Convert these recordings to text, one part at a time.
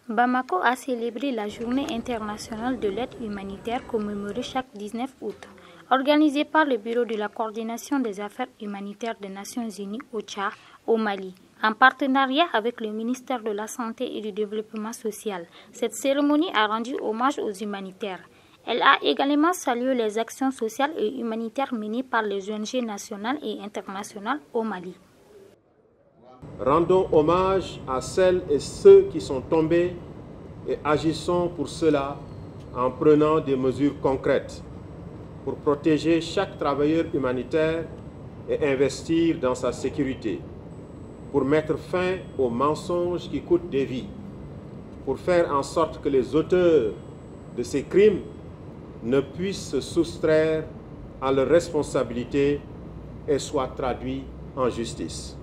Bamako a célébré la Journée internationale de l'aide humanitaire commémorée chaque 19 août. Organisée par le Bureau de la coordination des affaires humanitaires des Nations Unies (OCHA) au Mali, en partenariat avec le ministère de la Santé et du Développement social. Cette cérémonie a rendu hommage aux humanitaires. Elle a également salué les actions sociales et humanitaires menées par les ONG nationales et internationales au Mali. Rendons hommage à celles et ceux qui sont tombés et agissons pour cela en prenant des mesures concrètes pour protéger chaque travailleur humanitaire et investir dans sa sécurité, pour mettre fin aux mensonges qui coûtent des vies, pour faire en sorte que les auteurs de ces crimes ne puissent se soustraire à leurs responsabilités et soient traduits en justice.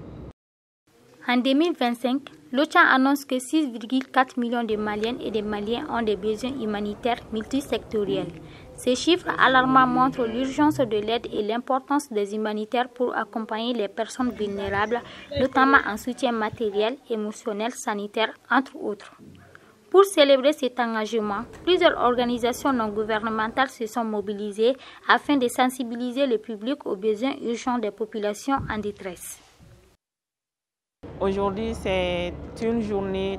En 2025, l'OCHA annonce que 6,4 millions de Maliennes et de Maliens ont des besoins humanitaires multisectoriels. Ces chiffres alarmants montrent l'urgence de l'aide et l'importance des humanitaires pour accompagner les personnes vulnérables, notamment en soutien matériel, émotionnel, sanitaire, entre autres. Pour célébrer cet engagement, plusieurs organisations non gouvernementales se sont mobilisées afin de sensibiliser le public aux besoins urgents des populations en détresse. Aujourd'hui, c'est une journée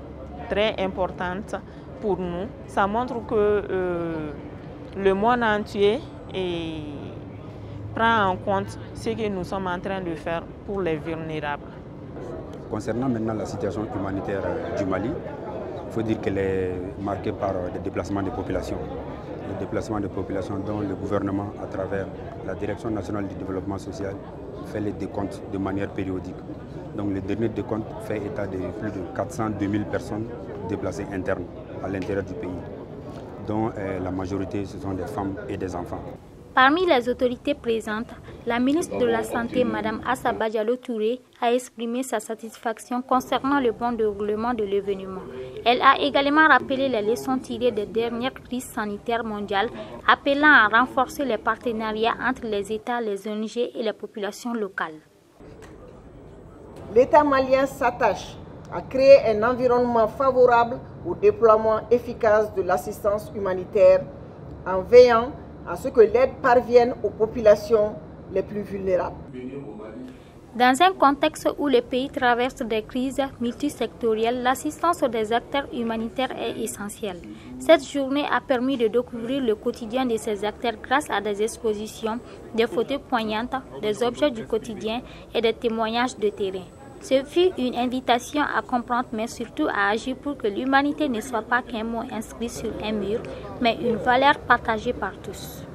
très importante pour nous. Ça montre que le monde entier prend en compte ce que nous sommes en train de faire pour les vulnérables. Concernant maintenant la situation humanitaire du Mali, il faut dire qu'elle est marquée par des déplacements de populations. Des déplacements de populations dont le gouvernement, à travers la Direction nationale du développement social, fait les décomptes de manière périodique. Donc le dernier décompte fait état de plus de 402 000 personnes déplacées internes à l'intérieur du pays, dont la majorité ce sont des femmes et des enfants. Parmi les autorités présentes, la ministre de la Santé, Mme Assaba Diallo Touré, a exprimé sa satisfaction concernant le bon déroulement de l'événement. Elle a également rappelé les leçons tirées des dernières crises sanitaires mondiales, appelant à renforcer les partenariats entre les États, les ONG et les populations locales. L'État malien s'attache à créer un environnement favorable au déploiement efficace de l'assistance humanitaire en veillant à ce que l'aide parvienne aux populations les plus vulnérables. Dans un contexte où le pays traverse des crises multisectorielles, l'assistance des acteurs humanitaires est essentielle. Cette journée a permis de découvrir le quotidien de ces acteurs grâce à des expositions, des photos poignantes, des objets du quotidien et des témoignages de terrain. Ce fut une invitation à comprendre, mais surtout à agir pour que l'humanité ne soit pas qu'un mot inscrit sur un mur, mais une valeur partagée par tous.